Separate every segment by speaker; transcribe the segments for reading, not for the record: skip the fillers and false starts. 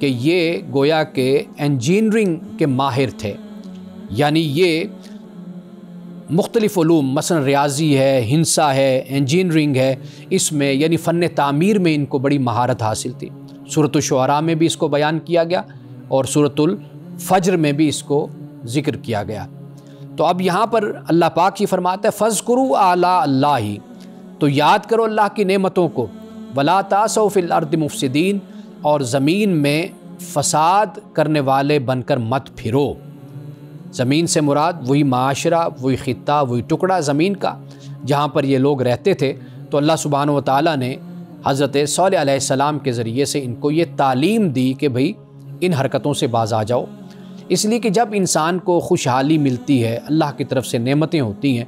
Speaker 1: کہ یہ گویا کہ انجینئرنگ کے ماہر تھے، یعنی یہ مختلف علوم مثلا ریاضی ہے، ہندسہ ہے، انجینئرنگ ہے، اس میں یعنی فن تعمیر میں ان کو بڑی مہارت حاصل تھی۔ سورۃ الشعراء میں بھی اس کو بیان کیا گیا اور سورۃ الفجر میں بھی اس کو ذکر کیا گیا۔ تو اب یہاں پر اللہ پاک یہ فرماتا ہے فَاذْكُرُوا آلاء اللّٰہِ، تو یاد کرو اللہ کی نعمتوں کو، وَلَا تَعْثَوْا فِي الْأَرْضِ مُفْسِدِينَ، اور زمین میں فساد کرنے والے بن کر مت پھرو۔ زمین سے مراد وہی معاشرہ، وہی خطہ، وہی ٹکڑا زمین کا جہاں پر یہ لوگ رہتے تھے۔ تو اللہ سبحانہ و تعالیٰ نے حضرت صالح علیہ السلام کے ذریعے سے ان کو یہ تعلیم دی کہ بھئی ان حرکتوں سے باز آ جاؤ، اس لیے کہ جب انسان کو خوشحالی ملتی ہے، اللہ کی طرف سے نعمتیں ہوتی ہیں،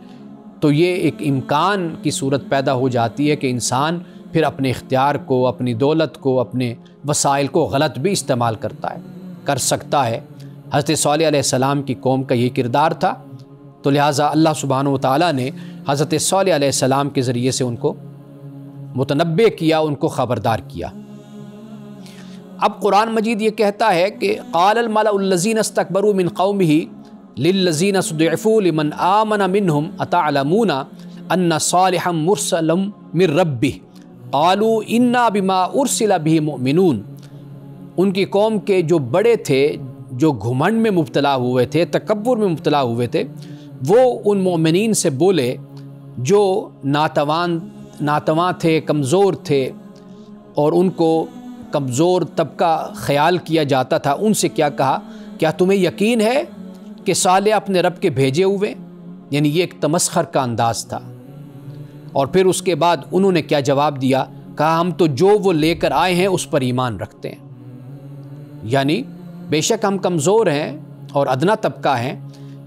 Speaker 1: تو یہ ایک امکان کی صورت پیدا ہو جاتی ہے کہ انسان پھر اپنے اختیار کو، اپنی دولت کو، اپنے وسائل کو غلط بھی استعمال کر سکتا ہے۔ حضرت صالح علیہ السلام کی قوم کا یہ کردار تھا، تو لہٰذا اللہ سبحانہ و تعالیٰ نے حضرت صالح علیہ السلام کے ذریعے سے ان کو متنبع کیا، ان کو خبردار کیا۔ اب قرآن مجید یہ کہتا ہے کہ قال الملأ الذین استکبروا من قومہ للذین استضعفوا لمن آمن منہم اتعلمون ان صالحا مرسل من ربہ قالوا انا بما ارسل بہ مؤمنون۔ ان کی قوم کے جو بڑے تھے، جو گھمنڈ میں مبتلا ہوئے تھے، تکبر میں مبتلا ہوئے تھے، وہ ان مومنین سے بولے جو ناتواں تھے، کمزور تھے، اور ان کو کمزور طبقہ خیال کیا جاتا تھا، ان سے کیا کہا، کیا تمہیں یقین ہے کہ صالح اپنے رب کے بھیجے ہوئے؟ یعنی یہ ایک تمسخر کا انداز تھا۔ اور پھر اس کے بعد انہوں نے کیا جواب دیا، کہا ہم تو جو وہ لے کر آئے ہیں اس پر ایمان رکھتے ہیں۔ یعنی بے شک ہم کمزور ہیں اور ادنا طبقہ ہیں،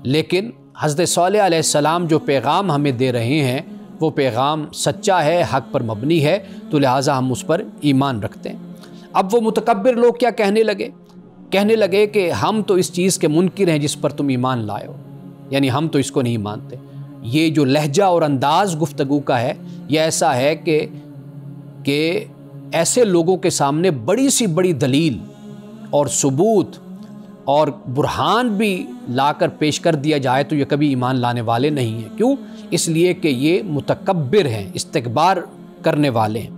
Speaker 1: لیکن حضرت صالح علیہ السلام جو پیغام ہمیں دے رہے ہیں وہ پیغام سچا ہے، حق پر مبنی ہے، تو لہٰذا ہم اس پر ایمان رکھتے ہیں۔ اب وہ متکبر لوگ کیا کہنے لگے کہ ہم تو اس چیز کے منکر ہیں جس پر تم ایمان لائے ہو، یعنی ہم تو اس کو نہیں مانتے۔ یہ جو لہجہ اور انداز گفتگو کا ہے، یہ ایسا ہے کہ ایسے لوگوں کے سامنے بڑی سی بڑی دلیل اور ثبوت اور برہان بھی لا کر پیش کر دیا جائے تو یہ کبھی ایمان لانے والے نہیں ہیں۔ کیوں؟ اس لیے کہ یہ متکبر ہیں، استکبار کرنے والے ہیں۔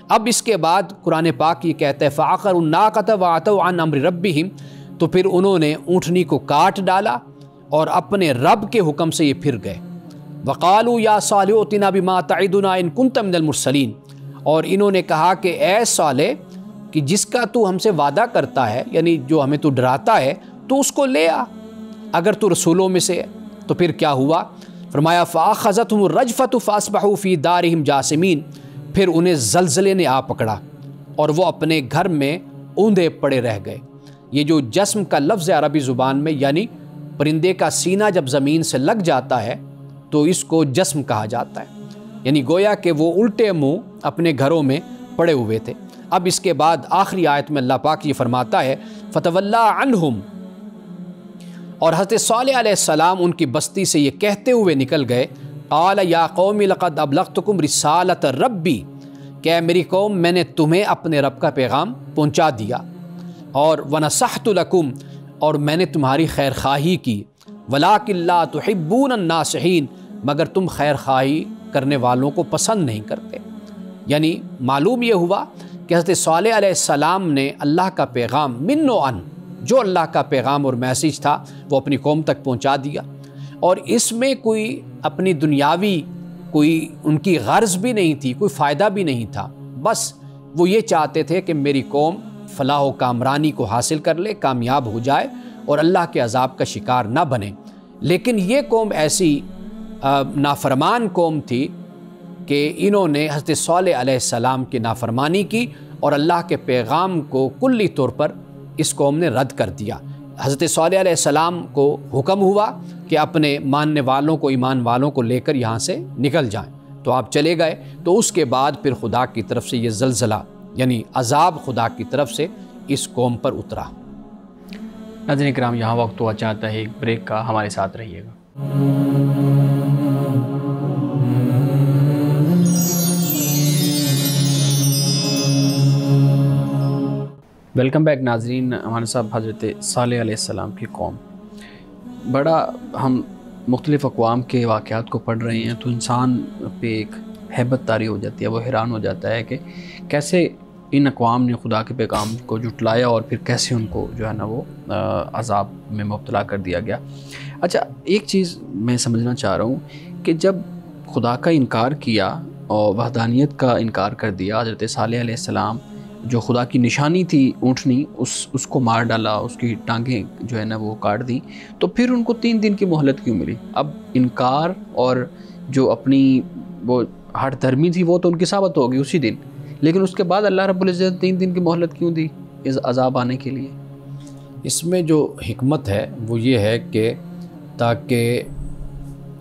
Speaker 1: اب اس کے بعد قرآن پاک یہ کہتا ہے فَعَقَرُوا النَّاقَةَ وَعَتَوْا عَنْ أَمْرِ رَبِّهِمْ، تو پھر انہوں نے اونٹنی کو کاٹ ڈالا اور اپنے رب کے حکم سے یہ پھر گئے۔ وَقَالُوا يَا صَالِحُ ائْتِنَا بِمَا تَعِدُنَا إِن كُنتَ مِنَ الْمُرْسَلِينَ، اور انہوں نے کہا کہ اے صالح، کہ جس کا تو ہم سے وعدہ کرتا ہے، یعنی جو ہمیں تو ڈراتا ہے، تو اس کو لے آ اگر تو رسولوں میں سے ہے۔ تو پھر کیا ہوا؟ فرمایا فَأَخَذَتْهُمُ الرَّجْفَةُ فَأَصْبَحُوا فِي دَارِهِمْ جَاثِمِينَ، پھر انہیں زلزلے نے آ پکڑا اور وہ اپنے گھر میں اوندھے پڑے رہ گئے۔ یہ جو جسم کا لفظ ہے عربی زبان میں، یعنی پرندے کا سینہ جب زمین سے لگ جاتا ہے تو اس کو جسم کہا جاتا ہے، یعنی گویا کہ وہ الٹے منہ اپنے گھروں میں پڑے ہوئے تھے۔ اب اس کے بعد آخری آیت میں اللہ پاک یہ فرماتا ہے فَتَوَلَّىٰ عَنْهُمْ، اور حضرت صالح علیہ السلام ان کی بستی سے یہ کہتے ہوئے نکل گئے قَالَ يَا قَوْمِ لَقَدْ أَبْلَغْتُكُمْ رِسَالَةَ رَبِّي، کہ اے میری قوم، میں نے تمہیں اپنے رب کا پیغام پہنچا دیا، اور وَنَصَحْتُ لَكُمْ، اور میں نے تمہاری خیر خواہی کی، وَلَٰكِن لَّا تُحِبُّونَ النَّاصِحِينَ، مگر تم خیر خواہی کرنے والوں کو پسند نہیں کرتے۔ یعنی معلوم یہ ہوا کہ حضرت صالح علیہ السلام نے اللہ کا پیغام من و عن، جو اللہ کا پیغام اور میسیج تھا وہ اپنی قوم تک پہنچا دیا، اور اس میں کوئی اپنی دنیاوی کوئی ان کی غرض بھی نہیں تھی، کوئی فائدہ بھی نہیں تھا، بس وہ یہ چاہتے تھے کہ میری قوم فلاح و کامرانی کو حاصل کر لے، کامیاب ہو جائے اور اللہ کے عذاب کا شکار نہ بنے۔ لیکن یہ قوم ایسی نافرمان قوم تھی کہ انہوں نے حضرت صالح علیہ السلام کی نافرمانی کی اور اللہ کے پیغام کو کلی طور پر اس قوم نے رد کر دیا۔ حضرت صالح علیہ السلام کو حکم ہوا کہ اپنے ماننے والوں کو، ایمان والوں کو لے کر یہاں سے نکل جائیں، تو آپ چلے گئے۔ تو اس کے بعد پھر خدا کی طرف سے یہ زلزلہ، یعنی عذاب خدا کی طرف سے اس قوم پر اترا۔
Speaker 2: ناظرین کرام، یہاں وقت ہوا چاہتا ہے ایک بریک کا، ہمارے ساتھ رہیے گا۔ ویلکم بیک ناظرین. ہمارے صاحب حضرت صالح علیہ السلام کی قوم, بڑا ہم مختلف اقوام کے واقعات کو پڑھ رہے ہیں تو انسان پہ ایک ہیبت طاری ہو جاتی ہے. وہ حیران ہو جاتا ہے کہ کیسے ان اقوام نے خدا کے پیغام کو جھٹلایا اور پھر کیسے ان کو جو ہے نا وہ عذاب میں مبتلا کر دیا گیا. اچھا, ایک چیز میں سمجھنا چاہ رہا ہوں کہ جب خدا کا انکار کیا اور وحدانیت کا انکار کر دیا, حضرت صالح علیہ السلام جو خدا کی نشانی تھی اونٹنی, اس کو مار ڈالا, اس کی ٹانگیں جو ہے نا وہ کاٹ دیں, تو پھر ان کو 3 دن کی مہلت کیوں ملی؟ اب انکار اور جو اپنی وہ ہٹ دھرمی تھی وہ تو ان کی ثابت ہوگی اسی دن, لیکن اس کے بعد اللہ رب العزت 3 دن کی مہلت کیوں دی اس عذاب آنے کے لیے؟
Speaker 1: اس میں جو حکمت ہے وہ یہ ہے کہ تاکہ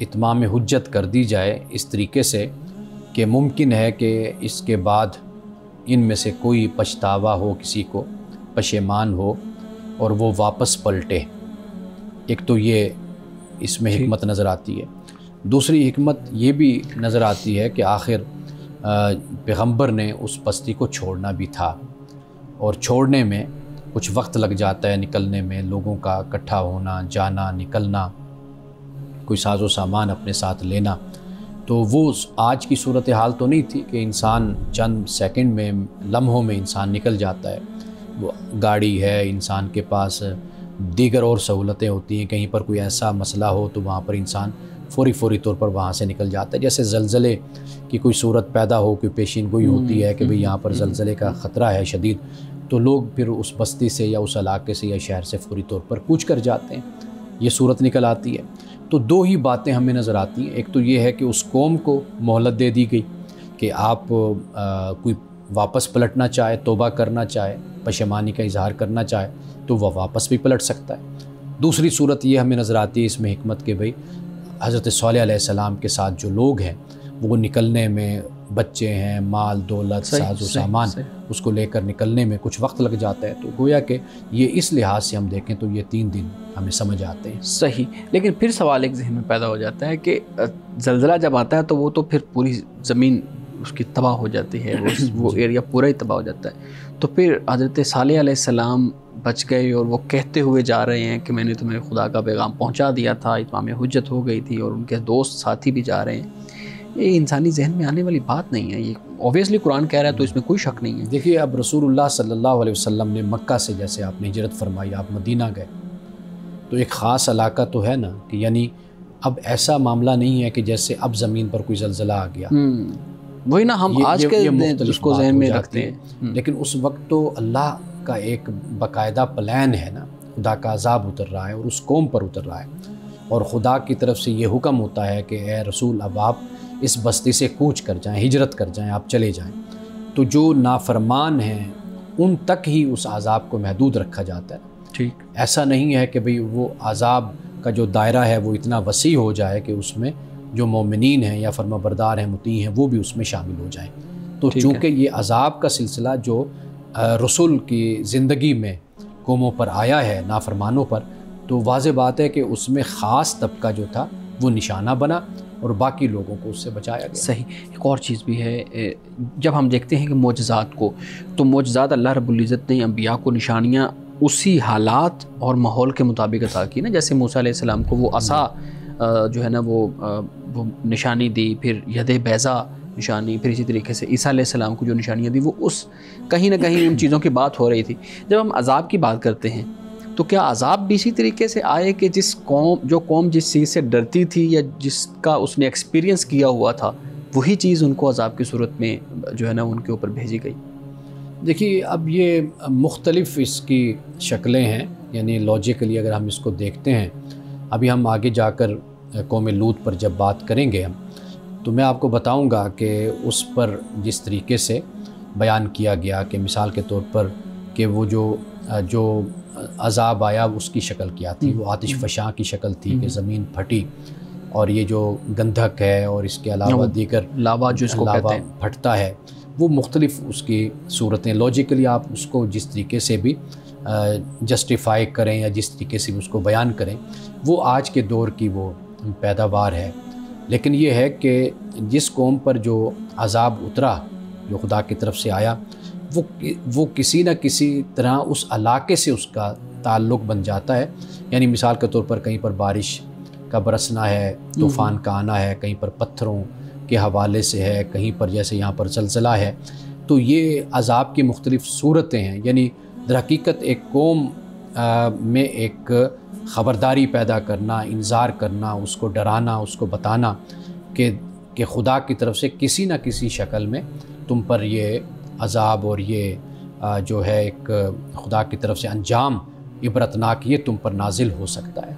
Speaker 1: اتمام حجت کر دی جائے اس طریقے سے کہ ممکن ہے کہ اس کے بعد ان میں سے کوئی پچھتاوا ہو, کسی کو پشیمان ہو اور وہ واپس پلٹے. ایک تو یہ اس میں حکمت نظر آتی ہے. دوسری حکمت یہ بھی نظر آتی ہے کہ آخر پیغمبر نے اس بستی کو چھوڑنا بھی تھا, اور چھوڑنے میں کچھ وقت لگ جاتا ہے, نکلنے میں لوگوں کا اکٹھا ہونا, جانا, نکلنا, کوئی ساز و سامان اپنے ساتھ لینا. تو وہ آج کی صورتحال تو نہیں تھی کہ انسان چند سیکنڈ میں, لمحوں میں انسان نکل جاتا ہے. وہ گاڑی ہے, انسان کے پاس دیگر اور سہولتیں ہوتی ہیں, کہیں پر کوئی ایسا مسئلہ ہو تو وہاں پر انسان فوری طور پر وہاں سے نکل جاتا ہے. جیسے زلزلے کی کوئی صورت پیدا ہو, کوئی پیشین گوئی ہوتی ہے کہ بھئی یہاں پر زلزلے کا خطرہ ہے شدید, تو لوگ پھر اس بستی سے یا اس علاقے سے یا شہر سے فوری طور پر کوچ کر جاتے ہیں. یہ صورت نکل آتی ہے. تو 2 ہی باتیں ہمیں نظر آتی ہیں. ایک تو یہ ہے کہ اس قوم کو مہلت دے دی گئی کہ آپ کوئی واپس پلٹنا چاہے, توبہ کرنا چاہے, پشیمانی کا اظہار کرنا چاہے تو وہ واپس بھی پلٹ سکتا ہے. دوسری صورت یہ ہمیں نظر آتی ہے اس میں حکمت کہ بھئی حضرت صالح علیہ السلام کے ساتھ جو لوگ ہیں وہ نکلنے میں, بچے ہیں, مال دولت, ساز و سامان, اس کو لے کر نکلنے میں کچھ وقت لگ جاتا ہے. تو گویا کہ یہ اس لحاظ سے ہم دیکھیں تو یہ 3 دن ہمیں سمجھ آتے ہیں.
Speaker 2: صحیح. لیکن پھر سوال ایک ذہن میں پیدا ہو جاتا ہے کہ زلزلہ جب آتا ہے تو وہ تو پھر پوری زمین اس کی تباہ ہو جاتی ہے, وہ ایریا پورا ہی تباہ ہو جاتا ہے. تو پھر حضرت صالح علیہ السلام بچ گئے اور وہ کہتے ہوئے جا رہے ہیں کہ میں نے تمہیں خدا کا پیغام پہنچا دیا تھا, اتمام حجت ہو گئی تھی, اور ان کے دوست ساتھی بھی جا رہے ہیں. یہ انسانی ذہن میں آنے والی بات نہیں ہے. یہ اوبویسلی قرآن کہہ رہا ہے تو اس میں کوئی شک نہیں ہے.
Speaker 1: دیکھیے, اب رسول اللہ صلی اللہ علیہ وسلم نے مکہ سے جیسے آپ نے ہجرت فرمائی, آپ مدینہ گئے, تو ایک خاص علاقہ تو ہے نا, کہ یعنی اب ایسا معاملہ نہیں ہے کہ جیسے اب زمین پر کوئی زلزلہ آ گیا.
Speaker 2: وہی نا, ہم آج کے اس کو ذہن میں رکھتے ہیں,
Speaker 1: لیکن اس وقت تو اللہ کا ایک باقاعدہ پلان ہے نا, خدا کا عذاب اتر رہا ہے اور اس قوم پر اتر رہا ہے, اور خدا کی طرف سے یہ حکم ہوتا ہے کہ اے رسول اب آپ اس بستی سے کوچ کر جائیں, ہجرت کر جائیں, آپ چلے جائیں. تو جو نافرمان ہیں ان تک ہی اس عذاب کو محدود رکھا جاتا ہے.
Speaker 2: ٹھیک,
Speaker 1: ایسا نہیں ہے کہ بھئی وہ عذاب کا جو دائرہ ہے وہ اتنا وسیع ہو جائے کہ اس میں جو مومنین ہیں یا فرما بردار ہیں, مطیع ہیں, وہ بھی اس میں شامل ہو جائیں. تو چونکہ یہ عذاب کا سلسلہ جو رسول کی زندگی میں قوموں پر آیا ہے, نافرمانوں پر, تو واضح بات ہے کہ اس میں خاص طبقہ جو تھا وہ نشانہ بنا اور باقی لوگوں کو اس سے بچایا گیا.
Speaker 2: صحیح. ایک اور چیز بھی ہے, جب ہم دیکھتے ہیں کہ معجزات کو, تو معجزات اللہ رب العزت نے انبیاء کو نشانیاں اسی حالات اور ماحول کے مطابق عطا کی نا. جیسے موسیٰ علیہ السلام کو وہ عصا جو ہے نا وہ نشانی دی, پھر ید بیضا نشانی, پھر اسی طریقے سے عیسیٰ علیہ السلام کو جو نشانیاں دی وہ اس کہیں نہ کہیں ان چیزوں کی بات ہو رہی تھی. جب ہم عذاب کی بات کرتے ہیں تو کیا عذاب بھی اسی طریقے سے آئے کہ جو قوم جس چیز سے ڈرتی تھی یا جس کا اس نے ایکسپیرینس کیا ہوا تھا وہی چیز ان کو عذاب کی صورت میں جو ہے نا ان کے اوپر بھیجی گئی؟
Speaker 1: دیکھیے, اب یہ مختلف اس کی شکلیں ہیں, یعنی لاجیکلی اگر ہم اس کو دیکھتے ہیں, ابھی ہم آگے جا کر قوم لوط پر جب بات کریں گے ہم, تو میں آپ کو بتاؤں گا کہ اس پر جس طریقے سے بیان کیا گیا کہ مثال کے طور پر کہ وہ جو عذاب آیا اس کی شکل کیا تھی, وہ آتش فشاں کی شکل تھی کہ زمین پھٹی, اور یہ جو گندھک ہے اور اس کے علاوہ دیگر
Speaker 2: لاوا جو اس کو کہتے ہیں
Speaker 1: پھٹتا ہے, وہ مختلف اس کی صورتیں. لاجیکلی آپ اس کو جس طریقے سے بھی جسٹیفائی کریں یا جس طریقے سے بھی اس کو بیان کریں, وہ آج کے دور کی وہ پیداوار ہے. لیکن یہ ہے کہ جس قوم پر جو عذاب اترا جو خدا کی طرف سے آیا, وہ کسی نہ کسی طرح اس علاقے سے اس کا تعلق بن جاتا ہے. یعنی مثال کے طور پر کہیں پر بارش کا برسنا ہے, طوفان کا آنا ہے, کہیں پر پتھروں کے حوالے سے ہے, کہیں پر جیسے یہاں پر زلزلہ ہے, تو یہ عذاب کی مختلف صورتیں ہیں. یعنی در حقیقت ایک قوم میں ایک خبرداری پیدا کرنا, انذار کرنا, اس کو ڈرانا, اس کو بتانا کہ خدا کی طرف سے کسی نہ کسی شکل میں تم پر یہ عذاب اور یہ جو ہے ایک خدا کی طرف سے انجام عبرتناک یہ تم پر نازل ہو سکتا ہے.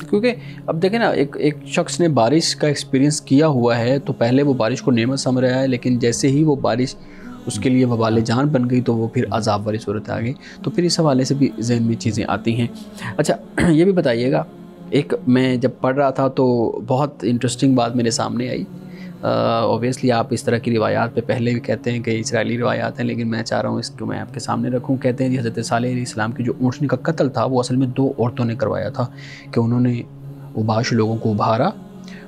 Speaker 2: کیونکہ اب دیکھیں نا, ایک شخص نے بارش کا ایکسپیرینس کیا ہوا ہے تو پہلے وہ بارش کو نعمت سمجھ رہا ہے, لیکن جیسے ہی وہ بارش اس کے لیے وبال جان بن گئی تو وہ پھر عذاب والی صورت آ گئی. تو پھر اس حوالے سے بھی ذہن میں چیزیں آتی ہیں. اچھا یہ بھی بتائیے گا, ایک میں جب پڑھ رہا تھا تو بہت انٹرسٹنگ بات میرے سامنے آئی. اوبیسلی آپ اس طرح کی روایات پہ پہلے بھی کہتے ہیں کہ اسرائیلی روایات ہیں, لیکن میں چاہ رہا ہوں اس کو میں آپ کے سامنے رکھوں. کہتے ہیں کہ حضرت صالح علیہ السلام کی جو اونٹنی کا قتل تھا وہ اصل میں 2 عورتوں نے کروایا تھا, کہ انہوں نے اوباش لوگوں کو ابھارا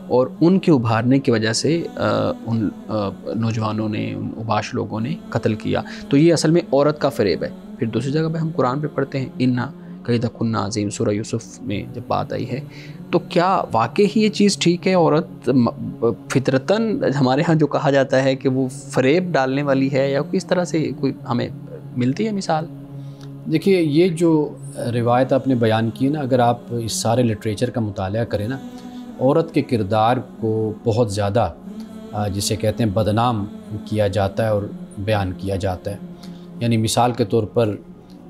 Speaker 2: اور ان کے ابھارنے کی وجہ سے ان نوجوانوں نے, ان اوباش لوگوں نے قتل کیا. تو یہ اصل میں عورت کا فریب ہے. پھر دوسری جگہ پہ ہم قرآن پہ پڑھتے ہیں اِنَّا قَيْدَ كُنَّا عَظِيمٌ, سورہ یوسف میں جب بات آئی ہے. تو کیا واقعی یہ چیز ٹھیک ہے؟ عورت فطرتاً ہمارے ہاں جو کہا جاتا ہے کہ وہ فریب ڈالنے والی ہے, یا کس طرح سے کوئی ہمیں ملتی ہے مثال؟
Speaker 1: دیکھیے یہ جو روایت آپ نے بیان کی نا, اگر آپ اس سارے لٹریچر کا مطالعہ کریں نا, عورت کے کردار کو بہت زیادہ جسے کہتے ہیں بدنام کیا جاتا ہے اور بیان کیا جاتا ہے. یعنی مثال کے طور پر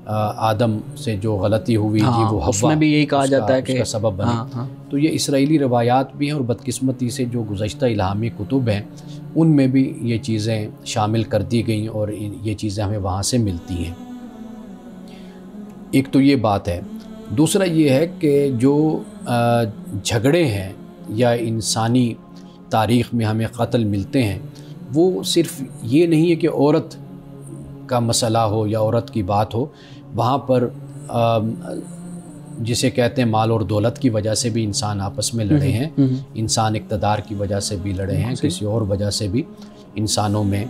Speaker 1: آدم سے جو غلطی ہوئی تھی وہ
Speaker 2: اس میں بھی یہی کہا جاتا ہے کہ
Speaker 1: اس کا سبب بنے. تو یہ اسرائیلی روایات بھی ہیں, اور بدقسمتی سے جو گزشتہ الہامی کتب ہیں ان میں بھی یہ چیزیں شامل کر دی گئیں اور یہ چیزیں ہمیں وہاں سے ملتی ہیں. ایک تو یہ بات ہے. دوسرا یہ ہے کہ جو جھگڑے ہیں یا انسانی تاریخ میں ہمیں قتل ملتے ہیں, وہ صرف یہ نہیں ہے کہ عورت کا مسئلہ ہو یا عورت کی بات ہو. وہاں پر جسے کہتے ہیں مال اور دولت کی وجہ سے بھی انسان آپس میں لڑے ہیں, انسان اقتدار کی وجہ سے بھی لڑے ہیں, کسی اور وجہ سے بھی انسانوں میں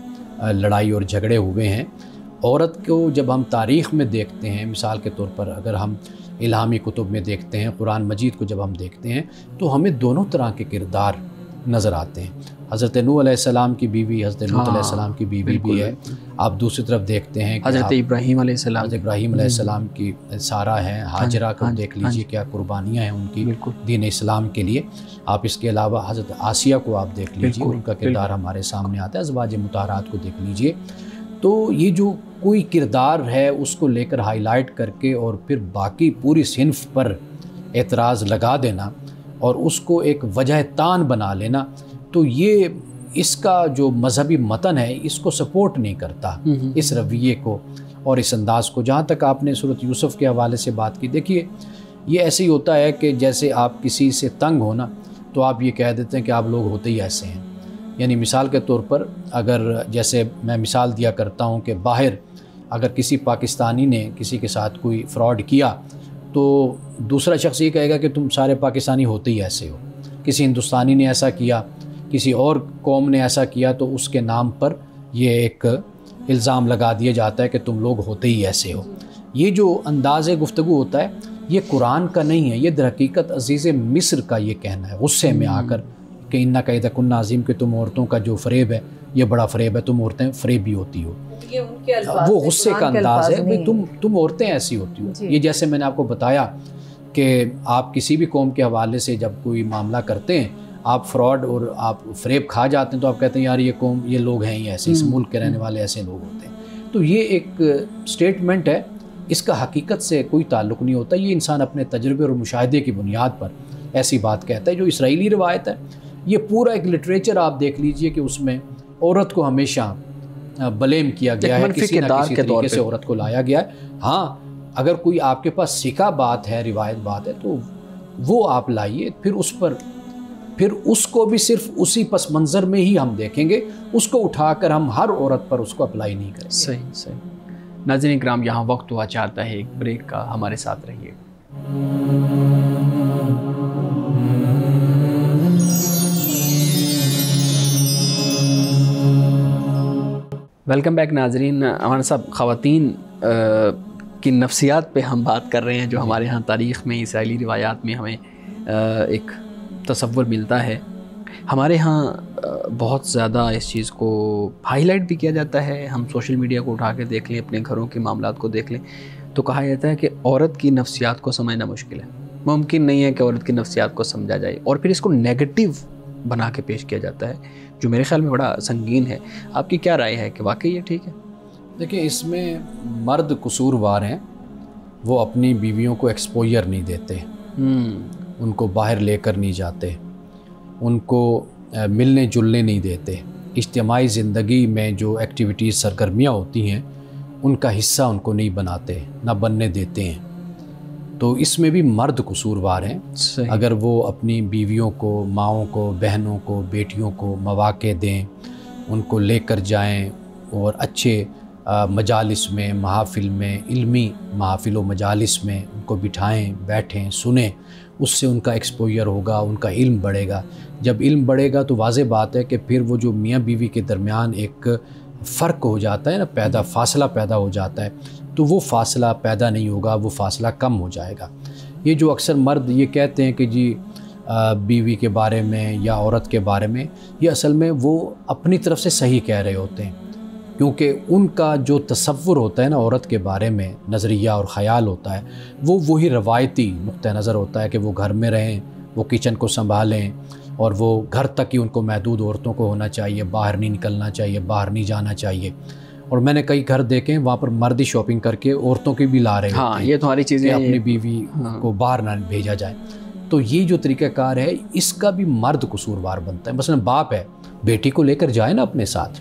Speaker 1: لڑائی اور جھگڑے ہوئے ہیں. عورت کو جب ہم تاریخ میں دیکھتے ہیں, مثال کے طور پر اگر ہم الہامی کتب میں دیکھتے ہیں, قرآن مجید کو جب ہم دیکھتے ہیں تو ہمیں دونوں طرح کے کردار نظر آتے ہیں. حضرت نوح علیہ السلام کی بیوی حضرت لوط علیہ السلام کی بیوی بھی ہے. آپ دوسری طرف دیکھتے ہیں
Speaker 2: حضرت ابراہیم علیہ السلام,
Speaker 1: حضرت ابراہیم علیہ السلام کی سارہ ہیں, ہاجرہ کو دیکھ لیجئے کیا قربانیاں ہیں ان کی دین اسلام کے لیے. آپ اس کے علاوہ حضرت آسیہ کو آپ دیکھ لیجئے, ان کا کردار ہمارے سامنے آتا ہے. ازواج مطہرات کو دیکھ لیجئے. تو یہ جو کوئی کردار ہے اس کو لے کر ہائی لائٹ کر کے اور پھر باقی پوری صنف پر اعتراض لگا دینا اور اس کو ایک وجہ تان بنا لینا, تو یہ اس کا جو مذہبی متن ہے اس کو سپورٹ نہیں کرتا, اس رویے کو اور اس انداز کو. جہاں تک آپ نے سورۃ یوسف کے حوالے سے بات کی, دیکھیے یہ ایسے ہی ہوتا ہے کہ جیسے آپ کسی سے تنگ ہونا تو آپ یہ کہہ دیتے ہیں کہ آپ لوگ ہوتے ہی ایسے ہیں. یعنی مثال کے طور پر اگر جیسے میں مثال دیا کرتا ہوں کہ باہر اگر کسی پاکستانی نے کسی کے ساتھ کوئی فراڈ کیا تو دوسرا شخص یہ کہے گا کہ تم سارے پاکستانی ہوتے ہی ایسے ہو. کسی ہندوستانی نے ایسا کیا, کسی اور قوم نے ایسا کیا, تو اس کے نام پر یہ ایک الزام لگا دیا جاتا ہے کہ تم لوگ ہوتے ہی ایسے ہو. یہ جو انداز گفتگو ہوتا ہے یہ قرآن کا نہیں ہے, یہ در حقیقت عزیز مصر کا یہ کہنا ہے غصے میں آ کر کہ اِنَّا قَيْدَ كُنَّا عَظِيمٌ, کہ تم عورتوں کا جو فریب ہے یہ بڑا فریب ہے, تم عورتیں فریبی ہوتی ہو. وہ غصے کا انداز ہے, بھئی تم عورتیں ایسی ہوتی ہو. یہ جیسے میں نے آپ کو بتایا کہ آپ کسی بھی قوم کے حوالے سے جب کوئی معاملہ کرتے ہیں, آپ فراڈ اور آپ فریب کھا جاتے ہیں تو آپ کہتے ہیں یار یہ قوم, یہ لوگ ہیں ہی ایسے, اس ملک کے رہنے والے ایسے لوگ ہوتے ہیں. تو یہ ایک سٹیٹمنٹ ہے, اس کا حقیقت سے کوئی تعلق نہیں ہوتا. یہ انسان اپنے تجربے اور مشاہدے کی بنیاد پر ایسی بات کہتا ہے. جو اسرائیلی روایت ہے یہ پورا ایک لٹریچر آپ دیکھ لیجئے کہ اس میں عورت کو ہمیشہ بلیم کیا گیا ہے, کسی نہ کسی طریقے سے عورت کو لایا گیا ہے. ہاں اگر کوئی آپ کے پاس سکھا بات ہے, روایت بات ہے, تو وہ آپ لائیے, پھر اس کو بھی صرف اسی پس منظر میں ہی ہم دیکھیں گے, اس کو اٹھا کر ہم ہر عورت پر اس کو اپلائی نہیں کریں گے.
Speaker 2: صحیح. ناظرین کرام, یہاں وقت ہوا چاہتا ہے ایک بریک کا, ہمارے ساتھ رہیے. ویلکم بیک ناظرین. ہمارے صاحب خواتین کی نفسیات پہ ہم بات کر رہے ہیں, جو ہمارے ہاں تاریخ میں, اسرائیلی روایات میں ہمیں ایک تصور ملتا ہے. ہمارے ہاں بہت زیادہ اس چیز کو ہائی لائٹ بھی کیا جاتا ہے. ہم سوشل میڈیا کو اٹھا کے دیکھ لیں, اپنے گھروں کے معاملات کو دیکھ لیں, تو کہا جاتا ہے کہ عورت کی نفسیات کو سمجھنا مشکل ہے. ممکن نہیں ہے کہ عورت کی نفسیات کو سمجھا جائے, اور پھر اس کو نیگیٹو بنا کے پیش کیا جاتا ہے, جو میرے خیال میں بڑا سنگین ہے. آپ کی کیا رائے ہے کہ واقعی یہ ٹھیک ہے؟
Speaker 1: دیکھیں, اس میں مرد قصوروار ہیں. وہ اپنی بیویوں کو ایکسپوجر نہیں دیتے, ان کو باہر لے کر نہیں جاتے, ان کو ملنے جلنے نہیں دیتے. اجتماعی زندگی میں جو ایکٹیویٹیز سرگرمیاں ہوتی ہیں ان کا حصہ ان کو نہیں بناتے, نہ بننے دیتے ہیں. تو اس میں بھی مرد قصوروار ہیں. اگر وہ اپنی بیویوں کو, ماؤں کو, بہنوں کو, بیٹیوں کو مواقع دیں, ان کو لے کر جائیں اور اچھے مجالس میں, محافل میں, علمی محافل و مجالس میں ان کو بٹھائیں, بیٹھیں, سنیں, اس سے ان کا ایکسپوجر ہوگا, ان کا علم بڑھے گا. جب علم بڑھے گا تو واضح بات ہے کہ پھر وہ جو میاں بیوی کے درمیان ایک فرق ہو جاتا ہے نا, فاصلہ پیدا ہو جاتا ہے, تو وہ فاصلہ پیدا نہیں ہوگا, وہ فاصلہ کم ہو جائے گا. یہ جو اکثر مرد یہ کہتے ہیں کہ جی بیوی کے بارے میں یا عورت کے بارے میں, یہ اصل میں وہ اپنی طرف سے صحیح کہہ رہے ہوتے ہیں, کیونکہ ان کا جو تصور ہوتا ہے نا عورت کے بارے میں, نظریہ اور خیال ہوتا ہے, وہ وہی روایتی نقطہ نظر ہوتا ہے کہ وہ گھر میں رہیں, وہ کچن کو سنبھالیں, اور وہ گھر تک ہی ان کو محدود عورتوں کو ہونا چاہیے, باہر نہیں نکلنا چاہیے, باہر نہیں جانا چاہیے. اور میں نے کئی گھر دیکھے وہاں پر مرد ہی شاپنگ کر کے عورتوں کی بھی لا رہے
Speaker 2: ہاں, یہ تمہاری چیزیں
Speaker 1: کہ اپنی بیوی کو باہر نہ بھیجا جائے. تو یہ جو طریقہ کار ہے اس کا بھی مرد قصوروار بنتا ہے. مثلا باپ ہے, بیٹی کو لے کر جائے نا اپنے ساتھ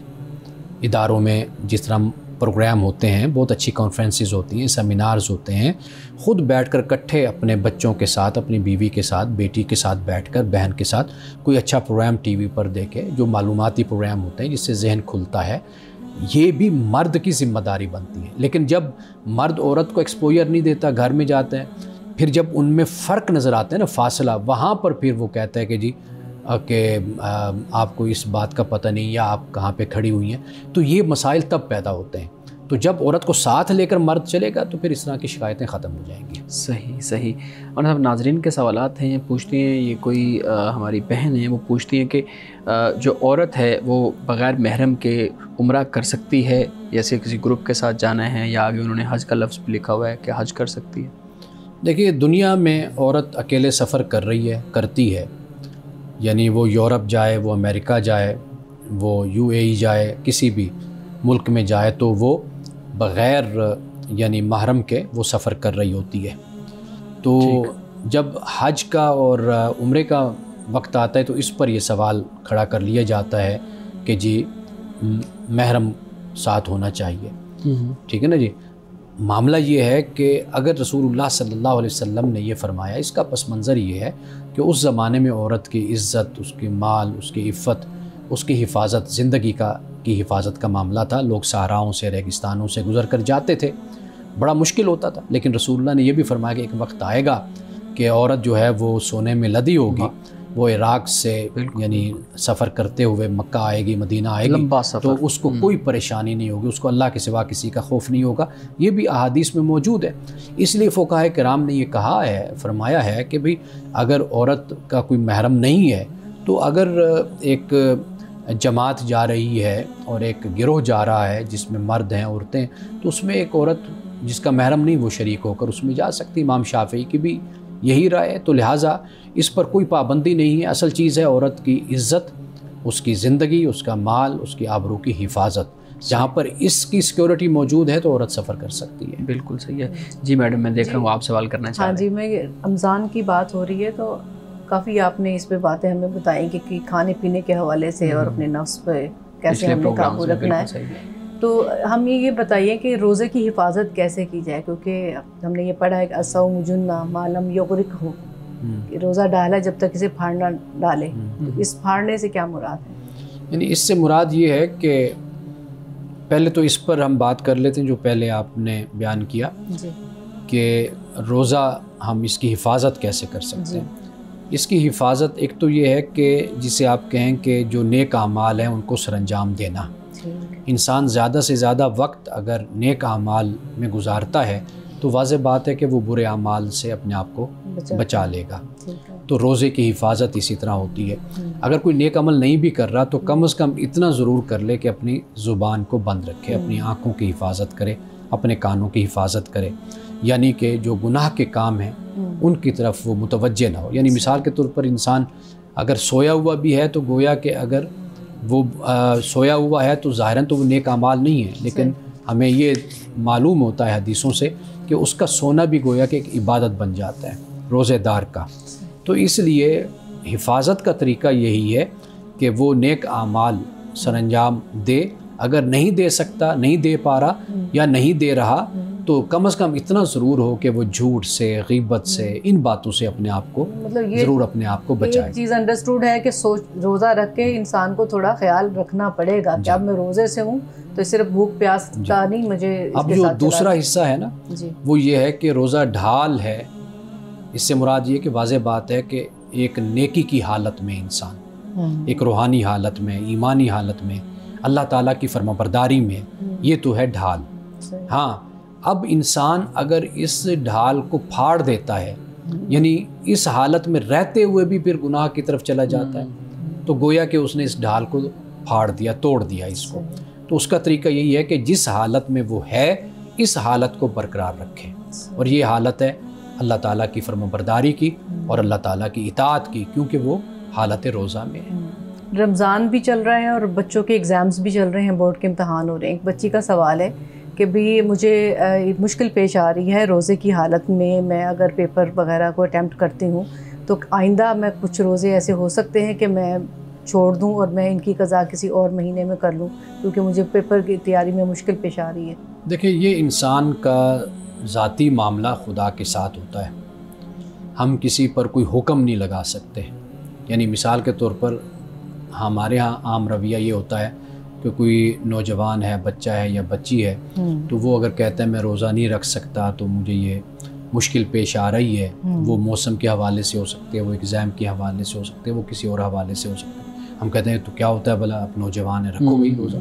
Speaker 1: اداروں میں, جس طرح پروگرام ہوتے ہیں, بہت اچھی کانفرنسز ہوتی ہیں, سیمینارز ہوتے ہیں, خود بیٹھ کر اکٹھے اپنے بچوں کے ساتھ, اپنی بیوی کے ساتھ, بیٹی کے ساتھ بیٹھ کر, بہن کے ساتھ کوئی اچھا پروگرام ٹی وی پر دیکھے, جو معلوماتی پروگرام ہوتے ہیں جس سے ذہن کھلتا ہے. یہ بھی مرد کی ذمہ داری بنتی ہے. لیکن جب مرد عورت کو ایکسپوجر نہیں دیتا, گھر میں جاتے ہیں, پھر جب ان میں فرق نظر آتا ہے نا, فاصلہ, وہاں پر پھر وہ کہتا ہے کہ جی کہ آپ کو اس بات کا پتہ نہیں, یا آپ کہاں پہ کھڑی ہوئی ہیں. تو یہ مسائل تب پیدا ہوتے ہیں. تو جب عورت کو ساتھ لے کر مرد چلے گا تو پھر اس طرح کی شکایتیں ختم ہو جائیں گی.
Speaker 2: صحیح. اور سب ناظرین کے سوالات ہیں, پوچھتے ہیں, یہ کوئی ہماری بہن ہے, وہ پوچھتی ہیں کہ جو عورت ہے وہ بغیر محرم کے عمرہ کر سکتی ہے, جیسے کسی گروپ کے ساتھ جانا ہے, یا آگے انہوں نے حج کا لفظ بھی لکھا ہوا ہے کہ حج کر سکتی ہے؟
Speaker 1: دیکھیے, دنیا میں عورت اکیلے سفر کر رہی ہے, کرتی ہے, یعنی وہ یورپ جائے, وہ امریکہ جائے, وہ UAE جائے, کسی بھی ملک میں جائے, تو وہ بغیر یعنی محرم کے وہ سفر کر رہی ہوتی ہے. تو جب حج کا اور عمرے کا وقت آتا ہے تو اس پر یہ سوال کھڑا کر لیا جاتا ہے کہ جی محرم ساتھ ہونا چاہیے. ٹھیک ہے نا جی. معاملہ یہ ہے کہ اگر رسول اللہ صلی اللہ علیہ وسلم نے یہ فرمایا, اس کا پس منظر یہ ہے کہ اس زمانے میں عورت کی عزت, اس کی مال, اس کی عفت, اس کی حفاظت, زندگی کی حفاظت کا معاملہ تھا. لوگ صحراؤں سے, ریگستانوں سے گزر کر جاتے تھے, بڑا مشکل ہوتا تھا. لیکن رسول اللہ نے یہ بھی فرمایا کہ ایک وقت آئے گا کہ عورت جو ہے وہ سونے میں لدی ہوگی, وہ عراق سے یعنی سفر کرتے ہوئے مکہ آئے گی, مدینہ آئے گی, تو اس کو کوئی پریشانی نہیں ہوگی, اس کو اللہ کے سوا کسی کا خوف نہیں ہوگا. یہ بھی احادیث میں موجود ہے. اس لیے فقہاء کرام نے یہ کہا ہے, فرمایا ہے کہ بھئی اگر عورت کا کوئی محرم نہیں ہے, تو اگر ایک جماعت جا رہی ہے اور ایک گروہ جا رہا ہے جس میں مرد ہیں, عورتیں, تو اس میں ایک عورت جس کا محرم نہیں وہ شریک ہو کر اس میں جا سکتی. امام شافعی کی بھی یہی رائے ہے. تو لہٰذا اس پر کوئی پابندی نہیں ہے. اصل چیز ہے عورت کی عزت, اس کی زندگی, اس کا مال, اس کی آبرو کی حفاظت. جہاں پر اس کی سیکیورٹی موجود ہے تو عورت سفر کر سکتی ہے.
Speaker 2: بالکل صحیح ہے. جی میڈم, میں دیکھ رہا ہوں آپ سوال کرنا چاہ رہے ہیں.
Speaker 3: ہاں جی, میں رمضان کی بات ہو رہی ہے تو کافی آپ نے اس پہ باتیں ہمیں بتائیں کہ کھانے پینے کے حوالے سے اور اپنے نفس پہ کیسے ہم نے قابو رکھنا ہے. تو ہم یہ بتائیے کہ روزے کی حفاظت کیسے کی جائے, کیونکہ ہم نے یہ پڑھا ہے کہ الصوم جنہ ما لم یغرق ہو, روزہ ڈالا جب تک اسے پھاڑ نہ ڈالے. تو اس پھاڑنے سے کیا مراد ہے؟
Speaker 1: یعنی اس سے مراد یہ ہے کہ پہلے تو اس پر ہم بات کر لیتے ہیں جو پہلے آپ نے بیان کیا کہ روزہ ہم اس کی حفاظت کیسے کر سکتے ہیں. اس کی حفاظت ایک تو یہ ہے کہ جسے آپ کہیں کہ جو نیک اعمال ہیں ان کو سر انجام دینا. انسان زیادہ سے زیادہ وقت اگر نیک اعمال میں گزارتا ہے تو واضح بات ہے کہ وہ برے اعمال سے اپنے آپ کو بچا لے گا. تو روزے کی حفاظت اسی طرح ہوتی ہے. اگر کوئی نیک عمل نہیں بھی کر رہا تو کم از کم اتنا ضرور کر لے کہ اپنی زبان کو بند رکھے, اپنی آنکھوں کی حفاظت کرے, اپنے کانوں کی حفاظت کرے, یعنی کہ جو گناہ کے کام ہیں ان کی طرف وہ متوجہ نہ ہو. یعنی مثال کے طور پر انسان اگر سویا ہوا بھی ہے تو گویا کہ اگر وہ سویا ہوا ہے تو ظاہراً تو وہ نیک اعمال نہیں ہے, لیکن ہمیں یہ معلوم ہوتا ہے حدیثوں سے کہ اس کا سونا بھی گویا کہ ایک عبادت بن جاتا ہے روزے دار کا. تو اس لیے حفاظت کا طریقہ یہی ہے کہ وہ نیک اعمال سر انجام دے. اگر نہیں دے سکتا, نہیں دے پا رہا یا نہیں دے رہا تو کم از کم اتنا ضرور ہو کہ وہ جھوٹ سے, غیبت سے, ان باتوں سے اپنے آپ کو ضرور اپنے آپ کو بچائے.
Speaker 3: ایک چیز انڈرسٹوڈ ہے کہ روزہ رکھ کے انسان کو تھوڑا خیال رکھنا پڑے گا کہ اب میں روزے سے ہوں تو صرف بھوک پیاس کا نہیں, مجھے
Speaker 1: اب جو دوسرا حصہ ہے نا وہ یہ ہے کہ روزہ ڈھال ہے. اس سے مراد یہ کہ واضح بات ہے کہ ایک نیکی کی حالت میں انسان, ایک روحانی حالت میں, ایمانی حالت میں, اللہ تعالیٰ کی فرمانبرداری میں, یہ تو ہے ڈھال. ہاں اب انسان اگر اس ڈھال کو پھاڑ دیتا ہے, یعنی اس حالت میں رہتے ہوئے بھی پھر گناہ کی طرف چلا جاتا ہے, تو گویا کہ اس نے اس ڈھال کو پھاڑ دیا, توڑ دیا اس کو. تو اس کا طریقہ یہی ہے کہ جس حالت میں وہ ہے اس حالت کو برقرار رکھے, اور یہ حالت ہے اللہ تعالیٰ کی فرمانبرداری کی اور اللہ تعالیٰ کی اطاعت کی, کیونکہ وہ حالت روزہ میں ہے.
Speaker 3: رمضان بھی چل رہا ہے اور بچوں کے ایگزامز بھی چل رہے ہیں, بورڈ کے امتحان ہو رہے ہیں. ایک بچی کا سوال ہے کہ بھی مجھے مشکل پیش آ رہی ہے روزے کی حالت میں اگر پیپر وغیرہ کو اٹیمپٹ کرتی ہوں تو آئندہ میں کچھ روزے ایسے ہو سکتے ہیں کہ میں چھوڑ دوں اور میں ان کی قضا کسی اور مہینے میں کر لوں کیونکہ مجھے پیپر کی تیاری میں مشکل پیش آ رہی ہے.
Speaker 1: دیکھیں یہ انسان کا ذاتی معاملہ خدا کے ساتھ ہوتا ہے, ہم کسی پر کوئی حکم نہیں لگا سکتے. یعنی مثال کے طور پر ہمارے ہاں عام رویہ یہ ہوتا ہے کہ کوئی نوجوان ہے, بچہ ہے یا بچی ہے, تو وہ اگر کہتا ہے میں روزہ نہیں رکھ سکتا تو مجھے یہ مشکل پیش آ رہی ہے, وہ موسم کے حوالے سے ہو سکتے ہے, وہ ایگزام کے حوالے سے ہو سکتے ہے, وہ کسی اور حوالے سے ہو سکتے ہیں. ہم کہتے ہیں تو کیا ہوتا ہے بھلا, اب نوجوان ہے رکھو بھائی روزہ.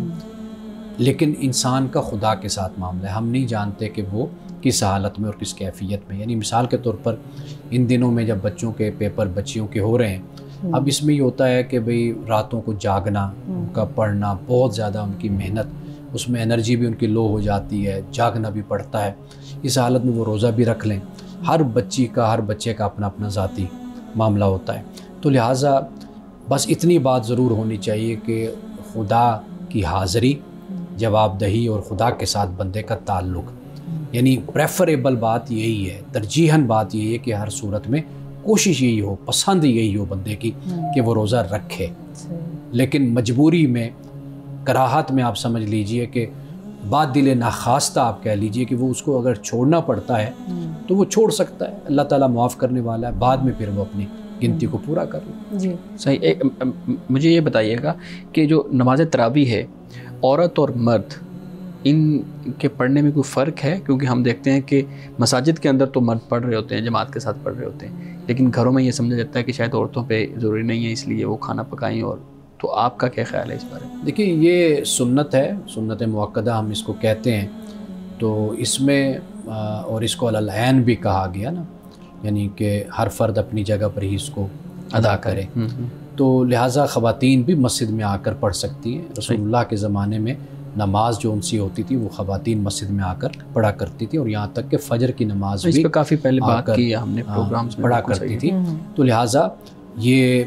Speaker 1: لیکن انسان کا خدا کے ساتھ معاملہ ہے, ہم نہیں جانتے کہ وہ کس حالت میں اور کس کیفیت میں. یعنی مثال کے طور پر ان دنوں میں جب بچوں کے پیپر بچیوں کے ہو رہے ہیں, اب اس میں یہ ہوتا ہے کہ بھئی راتوں کو جاگنا, ان کا پڑھنا, بہت زیادہ ان کی محنت, اس میں انرجی بھی ان کی لو ہو جاتی ہے, جاگنا بھی پڑتا ہے. اس حالت میں وہ روزہ بھی رکھ لیں. ہر بچی کا, ہر بچے کا اپنا اپنا ذاتی معاملہ ہوتا ہے. تو لہٰذا بس اتنی بات ضرور ہونی چاہیے کہ خدا کی حاضری, جواب دہی اور خدا کے ساتھ بندے کا تعلق, یعنی پریفریبل بات یہی ہے, ترجیحاً بات یہی ہے کہ ہر صورت میں کوشش یہی ہو, پسند یہی ہو بندے کی کہ وہ روزہ رکھے. لیکن مجبوری میں, کراہت میں آپ سمجھ لیجئے کہ بات دل ناخواستہ آپ کہہ لیجئے کہ وہ اس کو اگر چھوڑنا پڑتا ہے تو وہ چھوڑ سکتا ہے, اللہ تعالیٰ معاف کرنے والا ہے, بعد میں پھر وہ اپنی گنتی کو پورا کر لے.
Speaker 3: جی
Speaker 2: صحیح. مجھے یہ بتائیے گا کہ جو نماز تراویح ہے, عورت اور مرد ان کے پڑھنے میں کوئی فرق ہے؟ کیونکہ ہم دیکھتے ہیں کہ مساجد کے اندر تو مرد پڑھ رہے ہوتے ہیں, جماعت کے ساتھ پڑھ رہے ہوتے ہیں, لیکن گھروں میں یہ سمجھا جاتا ہے کہ شاید عورتوں پہ ضروری نہیں ہے اس لیے وہ کھانا پکائیں. اور تو آپ کا کیا خیال ہے اس بارے میں؟
Speaker 1: دیکھیے یہ سنت ہے, سنت مؤکدہ ہم اس کو کہتے ہیں. تو اس میں اور اس کو علی العین بھی کہا گیا نا, یعنی کہ ہر فرد اپنی جگہ پر ہی اس کو ادا کرے. تو لہٰذا خواتین بھی مسجد میں آ کر پڑھ سکتی ہیں. رسول اللہ کے زمانے میں نماز جو ان سے ہوتی تھی وہ خواتین مسجد میں آ کر پڑھا کرتی تھی, اور یہاں تک کہ فجر کی نماز بھی
Speaker 2: کافی پہلے بات کی ہم نے پروگرامز میں
Speaker 1: پڑھا کرتی تھی. تو لہٰذا یہ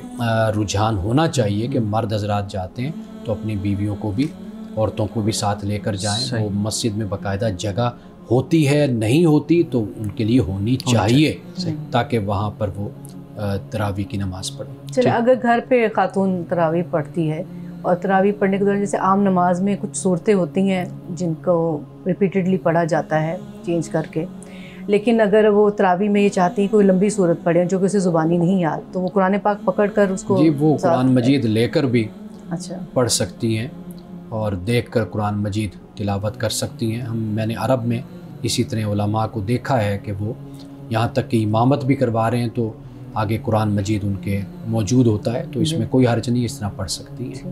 Speaker 1: رجحان ہونا چاہیے کہ مرد حضرات جاتے ہیں تو اپنی بیویوں کو بھی, عورتوں کو بھی ساتھ لے کر جائیں. وہ مسجد میں باقاعدہ جگہ ہوتی ہے, نہیں ہوتی تو ان کے لیے ہونی چاہیے تاکہ وہاں پر وہ تراویح کی نماز پڑھیں.
Speaker 3: چلے اگر گھر پہ خاتون تراویح پڑھتی ہے اور تراویح پڑھنے کے دوران جیسے عام نماز میں کچھ صورتیں ہوتی ہیں جن کو ریپیٹڈلی پڑھا جاتا ہے چینج کر کے, لیکن اگر وہ تراویح میں یہ چاہتی ہیں کوئی لمبی صورت پڑھیں جو کہ اسے زبانی نہیں یاد, تو وہ قرآن پاک پکڑ کر اس کو,
Speaker 1: جی وہ قرآن مجید لے کر بھی
Speaker 3: اچھا
Speaker 1: پڑھ سکتی ہیں اور دیکھ کر قرآن مجید تلاوت کر سکتی ہیں. میں نے عرب میں اسی طرح علماء کو دیکھا ہے کہ وہ یہاں تک کہ امامت بھی کروا رہے ہیں تو آگے قرآن مجید ان کے موجود ہوتا ہے, تو اس میں کوئی حرج نہیں, اس طرح پڑھ سکتی ہیں.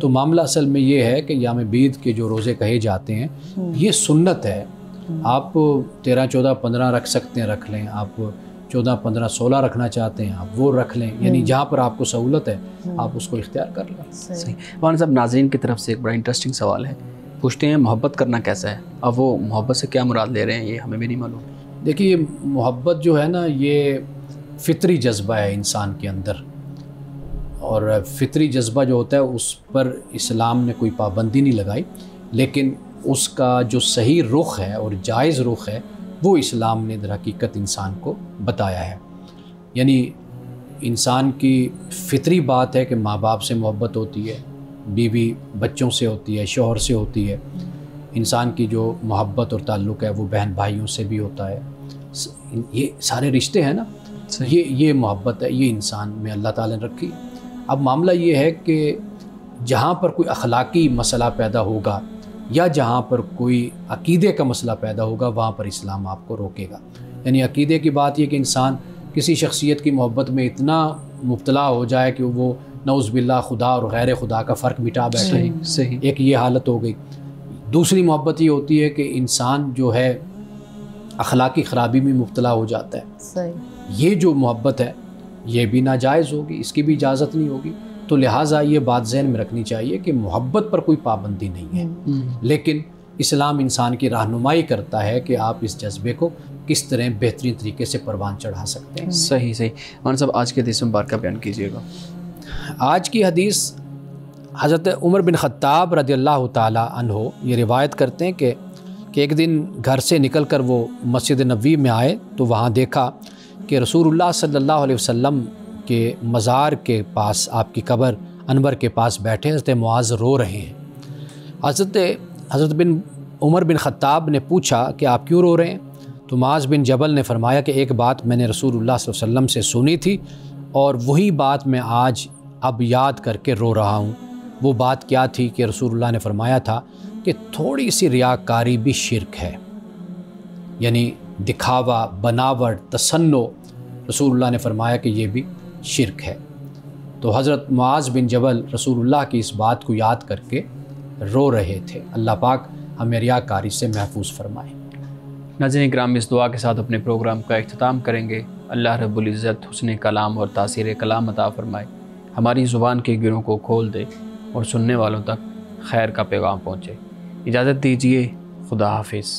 Speaker 1: تو معاملہ اصل میں یہ ہے کہ یوم بید کے جو روزے کہے جاتے ہیں یہ سنت ہے، آپ 13، 14، 15 رکھ سکتے ہیں رکھ لیں، آپ 14، 15، 16 رکھنا چاہتے ہیں آپ وہ رکھ لیں، یعنی جہاں پر آپ کو سہولت ہے آپ اس کو اختیار کر لیں۔
Speaker 2: صحیح۔ مولانا صاحب ناظرین کی طرف سے ایک بڑا انٹرسٹنگ سوال ہے، پوچھتے ہیں محبت کرنا کیسا ہے؟ اب وہ محبت سے کیا مراد لے رہے ہیں یہ ہمیں بھی نہیں معلوم۔
Speaker 1: دیکھیے محبت جو ہے نا یہ فطری جذبہ ہے انسان کے اندر، اور فطری جذبہ جو ہوتا ہے اس پر اسلام نے کوئی پابندی نہیں لگائی، لیکن اس کا جو صحیح رخ ہے اور جائز رخ ہے وہ اسلام نے در حقیقت انسان کو بتایا ہے۔ یعنی انسان کی فطری بات ہے کہ ماں باپ سے محبت ہوتی ہے، بیوی بچوں سے ہوتی ہے، شوہر سے ہوتی ہے، انسان کی جو محبت اور تعلق ہے وہ بہن بھائیوں سے بھی ہوتا ہے، یہ سارے رشتے ہیں نا، یہ محبت ہے، یہ انسان میں اللہ تعالیٰ نے رکھی۔ اب معاملہ یہ ہے کہ جہاں پر کوئی اخلاقی مسئلہ پیدا ہوگا یا جہاں پر کوئی عقیدے کا مسئلہ پیدا ہوگا وہاں پر اسلام آپ کو روکے گا۔ یعنی عقیدے کی بات یہ کہ انسان کسی شخصیت کی محبت میں اتنا مبتلا ہو جائے کہ وہ نعوذ باللہ خدا اور غیر خدا کا فرق مٹا بیٹھے،
Speaker 2: صحیح،
Speaker 1: ایک یہ حالت ہو گئی۔ دوسری محبت یہ ہوتی ہے کہ انسان جو ہے اخلاقی خرابی میں مبتلا ہو جاتا ہے،
Speaker 3: صحیح،
Speaker 1: یہ جو محبت ہے یہ بھی ناجائز ہوگی، اس کی بھی اجازت نہیں ہوگی۔ تو لہٰذا یہ بات ذہن میں رکھنی چاہیے کہ محبت پر کوئی پابندی نہیں ہے، لیکن اسلام انسان کی رہنمائی کرتا ہے کہ آپ اس جذبے کو کس طرح بہترین طریقے سے پروان چڑھا سکتے ہیں۔
Speaker 2: صحیح صحیح۔ مولانا صاحب آج کے حدیث مبارکہ بیان کیجیے گا۔
Speaker 1: آج کی حدیث حضرت عمر بن خطاب رضی اللہ تعالیٰ عنہ یہ روایت کرتے ہیں کہ ایک دن گھر سے نکل کر وہ مسجد نبوی میں آئے تو وہاں دیکھا کہ رسول اللہ صلی اللہ علیہ وسلم کے مزار کے پاس، آپ کی قبر انور کے پاس بیٹھے حضرت معاذ رو رہے ہیں۔ حضرت بن عمر بن خطاب نے پوچھا کہ آپ کیوں رو رہے ہیں؟ تو معاذ بن جبل نے فرمایا کہ ایک بات میں نے رسول اللہ صلی اللہ علیہ وسلم سے سنی تھی اور وہی بات میں آج اب یاد کر کے رو رہا ہوں۔ وہ بات کیا تھی کہ رسول اللہ نے فرمایا تھا کہ تھوڑی سی ریاکاری بھی شرک ہے، یعنی دکھاوا، بناوٹ، تصنع، رسول اللہ نے فرمایا کہ یہ بھی شرک ہے۔ تو حضرت معاذ بن جبل رسول اللہ کی اس بات کو یاد کر کے رو رہے تھے۔ اللہ پاک ہمیں ریاکاری سے محفوظ فرمائے۔
Speaker 2: ناظرین کرام، اس دعا کے ساتھ اپنے پروگرام کا اختتام کریں گے۔ اللہ رب العزت حسن کلام اور تاثیر کلام عطا فرمائے، ہماری زبان کے گروں کو کھول دے اور سننے والوں تک خیر کا پیغام پہنچے۔ اجازت دیجیے، خدا حافظ۔